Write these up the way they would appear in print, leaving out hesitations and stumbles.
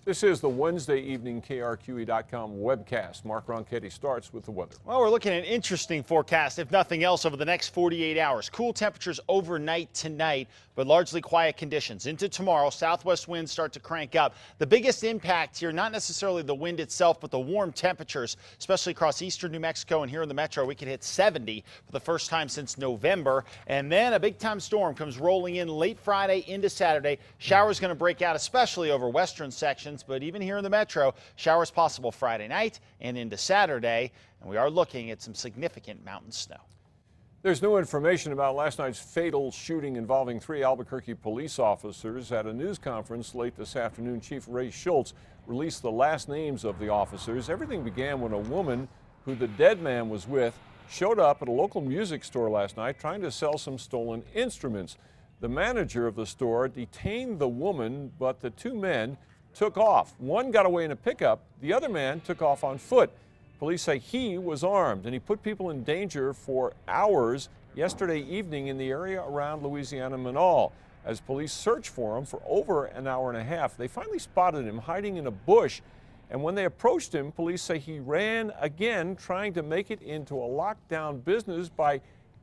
This is the Wednesday evening KRQE.com webcast. Mark Ronchetti starts with the weather. Well, we're looking at an interesting forecast, if nothing else, over the next 48 hours. Cool temperatures overnight tonight, but largely quiet conditions. Into tomorrow, southwest winds start to crank up. The biggest impact here, not necessarily the wind itself, but the warm temperatures, especially across eastern New Mexico and here in the metro. We could hit 70 for the first time since November. And then a big-time storm comes rolling in late Friday into Saturday. Showers going to break out, especially over western sections. But even here in the metro, showers possible Friday night and into Saturday, and we are looking at some significant mountain snow. There's new information about last night's fatal shooting involving 3 Albuquerque police officers. At a news conference late this afternoon, Chief Ray Schultz released the last names of the officers. Everything began when a woman who the dead man was with showed up at a local music store last night trying to sell some stolen instruments. The manager of the store detained the woman, but the 2 men took off. One got away in a pickup. The other man took off on foot. Police say he was armed and he put people in danger for hours yesterday evening in the area around Louisiana Manal. As police searched for him for over an hour and a half, they finally spotted him hiding in a bush. And when they approached him, police say he ran again, trying to make it into a lockdown business by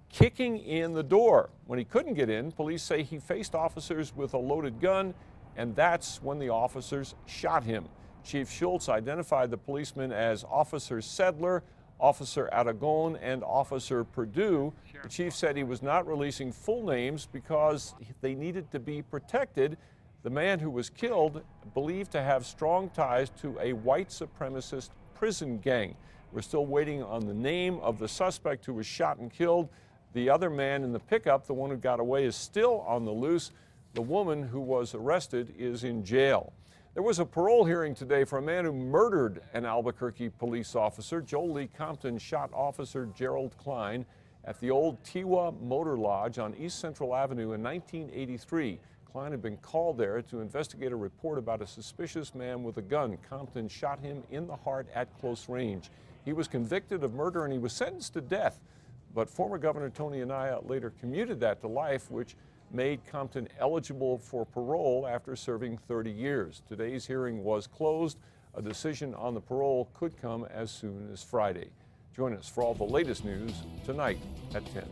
kicking in the door. When he couldn't get in, police say he faced officers with a loaded gun, and that's when the officers shot him. Chief Schultz identified the policemen as Officer Sedler, Officer Aragon, and Officer Perdue. The chief said he was not releasing full names because they needed to be protected. The man who was killed believed to have strong ties to a white supremacist prison gang. We're still waiting on the name of the suspect who was shot and killed. The other man in the pickup, the one who got away, is still on the loose. The woman who was arrested is in jail. There was a parole hearing today for a man who murdered an Albuquerque police officer. Joel Lee Compton shot Officer Gerald Klein at the old Tiwa Motor Lodge on East Central Avenue in 1983. Klein had been called there to investigate a report about a suspicious man with a gun. Compton shot him in the heart at close range. He was convicted of murder and he was sentenced to death. But former Governor Tony Anaya later commuted that to life, which made Compton eligible for parole after serving 30 years. Today's hearing was closed. A decision on the parole could come as soon as Friday. Join us for all the latest news tonight at 10.